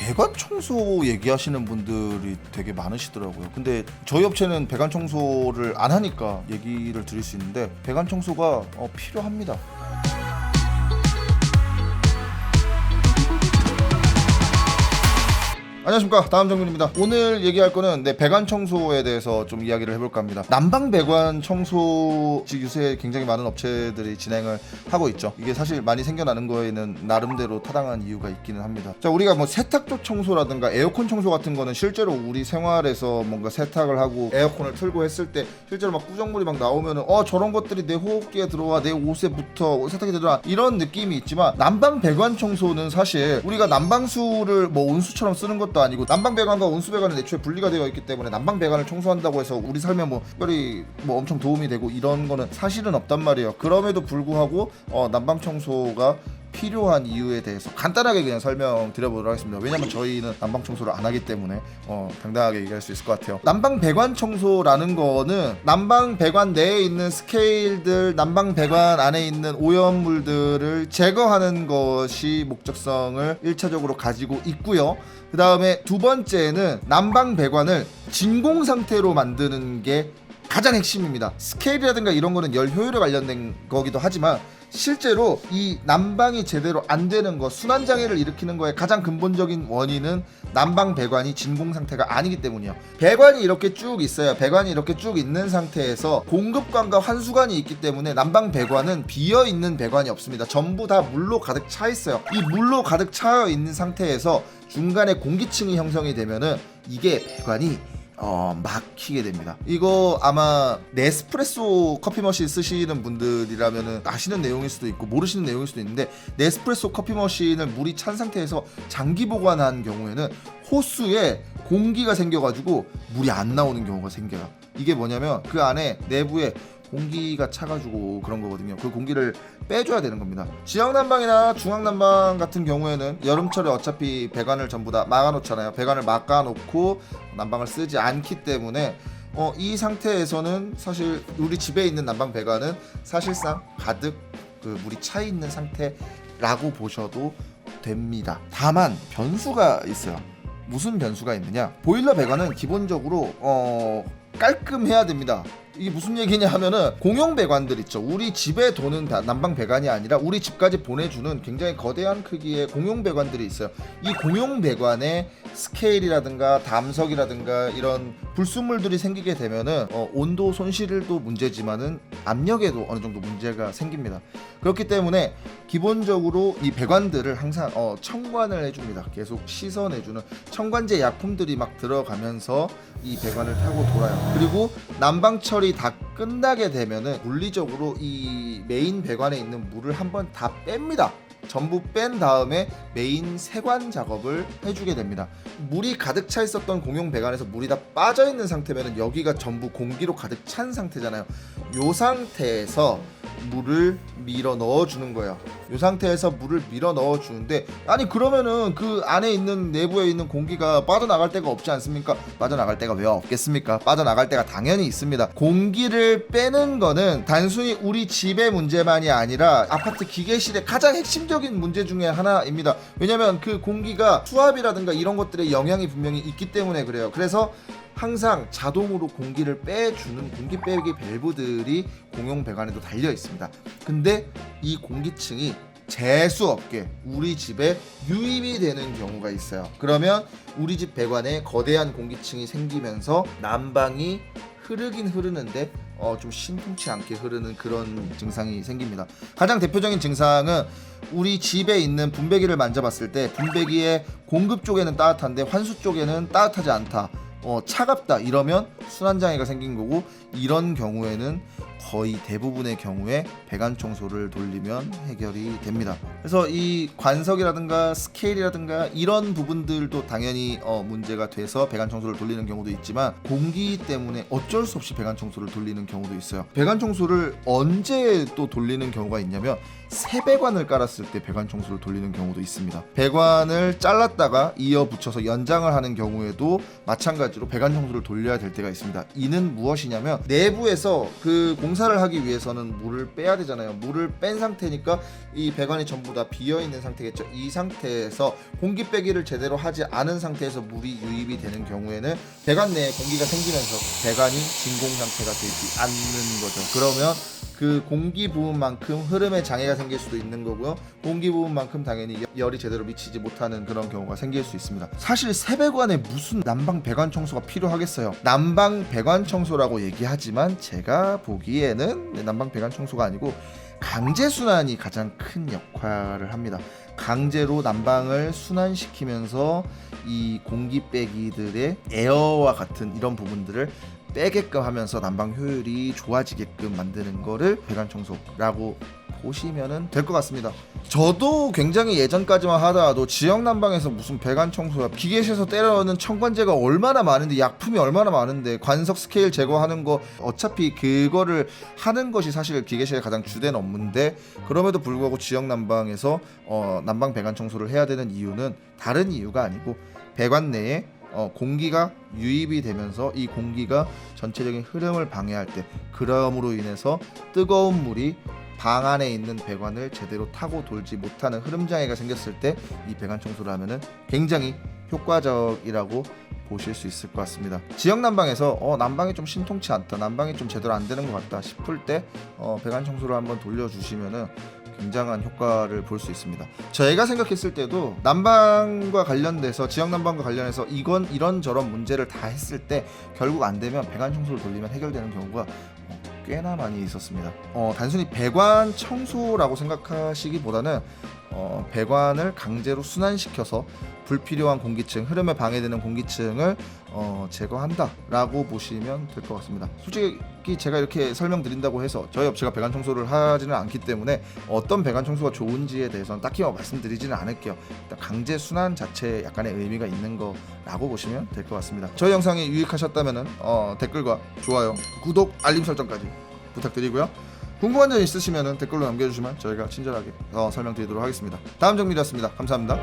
배관 청소 얘기하시는 분들이 되게 많으시더라고요. 근데 저희 업체는 배관 청소를 안 하니까 얘기를 드릴 수 있는데 배관 청소가 필요합니다. 안녕하십니까, 다음정균입니다. 오늘 얘기할 거는 배관 청소에 대해서 좀 이야기를 해볼까 합니다. 난방 배관 청소 요새 굉장히 많은 업체들이 진행을 하고 있죠. 이게 사실 많이 생겨나는 거에는 나름대로 타당한 이유가 있기는 합니다. 자, 우리가 뭐 세탁조 청소라든가 에어컨 청소 같은 거는 실제로 우리 생활에서 뭔가 세탁을 하고 에어컨을 틀고 했을 때 실제로 막 꾸정물이 막 나오면은 저런 것들이 내 호흡기에 들어와, 내 옷에 붙어, 세탁이 들어와, 이런 느낌이 있지만 난방 배관 청소는 사실 우리가 난방수를 뭐 온수처럼 쓰는 것도 아니고 난방 배관과 온수 배관은 애초에 분리가 되어 있기 때문에 난방 배관을 청소한다고 해서 우리 삶에 뭐 특별히 뭐 엄청 도움이 되고 이런 거는 사실은 없단 말이에요. 그럼에도 불구하고 난방 청소가 필요한 이유에 대해서 간단하게 그냥 설명드려보도록 하겠습니다. 왜냐면 저희는 난방 청소를 안 하기 때문에 당당하게 얘기할 수 있을 것 같아요. 난방 배관 청소라는 거는 난방 배관 내에 있는 스케일들, 난방 배관 안에 있는 오염물들을 제거하는 것이 목적성을 1차적으로 가지고 있고요. 그 다음에 두 번째는 난방 배관을 진공 상태로 만드는 게 가장 핵심입니다. 스케일이라든가 이런 거는 열 효율에 관련된 거기도 하지만 실제로 이 난방이 제대로 안 되는 거, 순환 장애를 일으키는 거의 가장 근본적인 원인은 난방 배관이 진공 상태가 아니기 때문이에요. 배관이 이렇게 쭉 있어요. 배관이 이렇게 쭉 있는 상태에서 공급관과 환수관이 있기 때문에 난방 배관은 비어 있는 배관이 없습니다. 전부 다 물로 가득 차 있어요. 이 물로 가득 차 있는 상태에서 중간에 공기층이 형성이 되면은 이게 배관이 막히게 됩니다. 이거 아마 네스프레소 커피 머신 쓰시는 분들이라면은 아시는 내용일 수도 있고 모르시는 내용일 수도 있는데, 네스프레소 커피 머신을 물이 찬 상태에서 장기 보관한 경우에는 호수에 공기가 생겨가지고 물이 안 나오는 경우가 생겨요. 이게 뭐냐면 그 안에 내부에 공기가 차가지고 그런 거거든요. 그 공기를 빼줘야 되는 겁니다. 지역난방이나 중앙난방 같은 경우에는 여름철에 어차피 배관을 전부 다 막아놓잖아요. 배관을 막아놓고 난방을 쓰지 않기 때문에 이 상태에서는 사실 우리 집에 있는 난방 배관은 사실상 가득 그 물이 차 있는 상태라고 보셔도 됩니다. 다만 변수가 있어요. 무슨 변수가 있느냐? 보일러 배관은 기본적으로 깔끔해야 됩니다. 이게 무슨 얘기냐 하면은 공용 배관들 있죠. 우리 집에 도는 난방 배관이 아니라 우리 집까지 보내주는 굉장히 거대한 크기의 공용 배관들이 있어요. 이 공용 배관의 스케일이라든가 담석이라든가 이런 불순물들이 생기게 되면은 온도 손실도 문제지만은 압력에도 어느 정도 문제가 생깁니다. 그렇기 때문에 기본적으로 이 배관들을 항상 청관을 해줍니다. 계속 씻어내주는 청관제 약품들이 막 들어가면서 이 배관을 타고 돌아요. 그리고 난방 처리 다 끝나게 되면은 물리적으로 이 메인 배관에 있는 물을 한번 다 뺍니다. 전부 뺀 다음에 메인 세관 작업을 해주게 됩니다. 물이 가득 차 있었던 공용 배관에서 물이 다 빠져 있는 상태면은 여기가 전부 공기로 가득 찬 상태잖아요. 요 상태에서 물을 밀어 넣어주는 거예요. 이 상태에서 물을 밀어 넣어주는데, 아니 그러면은 그 안에 있는 내부에 있는 공기가 빠져나갈 데가 없지 않습니까? 빠져나갈 데가 왜 없겠습니까? 빠져나갈 데가 당연히 있습니다. 공기를 빼는 거는 단순히 우리 집의 문제만이 아니라 아파트 기계실의 가장 핵심적인 문제 중에 하나입니다. 왜냐면 그 공기가 수압이라든가 이런 것들에 영향이 분명히 있기 때문에 그래요. 그래서 항상 자동으로 공기를 빼주는 공기 빼기 밸브들이 공용 배관에도 달려 있습니다. 근데 이 공기층이 재수 없게 우리 집에 유입이 되는 경우가 있어요. 그러면 우리 집 배관에 거대한 공기층이 생기면서 난방이 흐르긴 흐르는데 좀 신통치 않게 흐르는 그런 증상이 생깁니다. 가장 대표적인 증상은 우리 집에 있는 분배기를 만져봤을 때 분배기의 공급 쪽에는 따뜻한데 환수 쪽에는 따뜻하지 않다, 차갑다, 이러면 순환장애가 생긴 거고, 이런 경우에는 거의 대부분의 경우에 배관 청소를 돌리면 해결이 됩니다. 그래서 이 관석이라든가 스케일이라든가 이런 부분들도 당연히 문제가 돼서 배관 청소를 돌리는 경우도 있지만, 공기 때문에 어쩔 수 없이 배관 청소를 돌리는 경우도 있어요. 배관 청소를 언제 또 돌리는 경우가 있냐면 새 배관을 깔았을 때 배관 청소를 돌리는 경우도 있습니다. 배관을 잘랐다가 이어 붙여서 연장을 하는 경우에도 마찬가지로 배관 청소를 돌려야 될 때가 있습니다. 이는 무엇이냐면 내부에서 그 공사를 하기 위해서는 물을 빼야 되잖아요. 물을 뺀 상태니까 이 배관이 전부 다 비어 있는 상태겠죠. 이 상태에서 공기 빼기를 제대로 하지 않은 상태에서 물이 유입이 되는 경우에는 배관 내에 공기가 생기면서 배관이 진공 상태가 되지 않는 거죠. 그러면 그 공기 부분만큼 흐름에 장애가 생길 수도 있는 거고요. 공기 부분만큼 당연히 열이 제대로 미치지 못하는 그런 경우가 생길 수 있습니다. 사실 새 배관에 무슨 난방 배관 청소가 필요하겠어요. 난방 배관 청소라고 얘기하지만 제가 보기에는 난방 배관 청소가 아니고 강제 순환이 가장 큰 역할을 합니다. 강제로 난방을 순환시키면서 이 공기 빼기들의 에어와 같은 이런 부분들을 빼게끔 하면서 난방 효율이 좋아지게끔 만드는 거를 배관 청소라고 보시면은 될 것 같습니다. 저도 굉장히 예전까지만 하더라도 지역 난방에서 무슨 배관 청소야, 기계실에서 때려넣는 첨관제가 얼마나 많은데, 약품이 얼마나 많은데, 관석 스케일 제거하는 거 어차피 그거를 하는 것이 사실 기계실의 가장 주된 업무인데, 그럼에도 불구하고 지역 난방에서 난방 배관 청소를 해야 되는 이유는 다른 이유가 아니고 배관 내에 공기가 유입이 되면서 이 공기가 전체적인 흐름을 방해할 때, 그럼으로 인해서 뜨거운 물이 방 안에 있는 배관을 제대로 타고 돌지 못하는 흐름 장애가 생겼을 때 이 배관 청소를 하면은 굉장히 효과적이라고 보실 수 있을 것 같습니다. 지역 난방에서 난방이 좀 신통치 않다, 난방이 좀 제대로 안 되는 것 같다 싶을 때 배관 청소를 한번 돌려주시면은 굉장한 효과를 볼 수 있습니다. 저희가 생각했을 때도 난방과 관련돼서, 지역 난방과 관련해서 이런 저런 문제를 다 했을 때 결국 안 되면 배관 청소를 돌리면 해결되는 경우가 꽤나 많이 있었습니다. 단순히 배관 청소라고 생각하시기보다는 배관을 강제로 순환시켜서 불필요한 공기층, 흐름에 방해되는 공기층을 제거한다라고 보시면 될 것 같습니다. 솔직히 제가 이렇게 설명드린다고 해서 저희 업체가 배관 청소를 하지는 않기 때문에 어떤 배관 청소가 좋은지에 대해서는 딱히 말씀드리지는 않을게요. 일단 강제 순환 자체에 약간의 의미가 있는 거라고 보시면 될 것 같습니다. 저희 영상이 유익하셨다면 댓글과 좋아요, 구독, 알림 설정까지 부탁드리고요. 궁금한 점 있으시면 댓글로 남겨주시면 저희가 친절하게 설명드리도록 하겠습니다. 다음 정리였습니다. 감사합니다.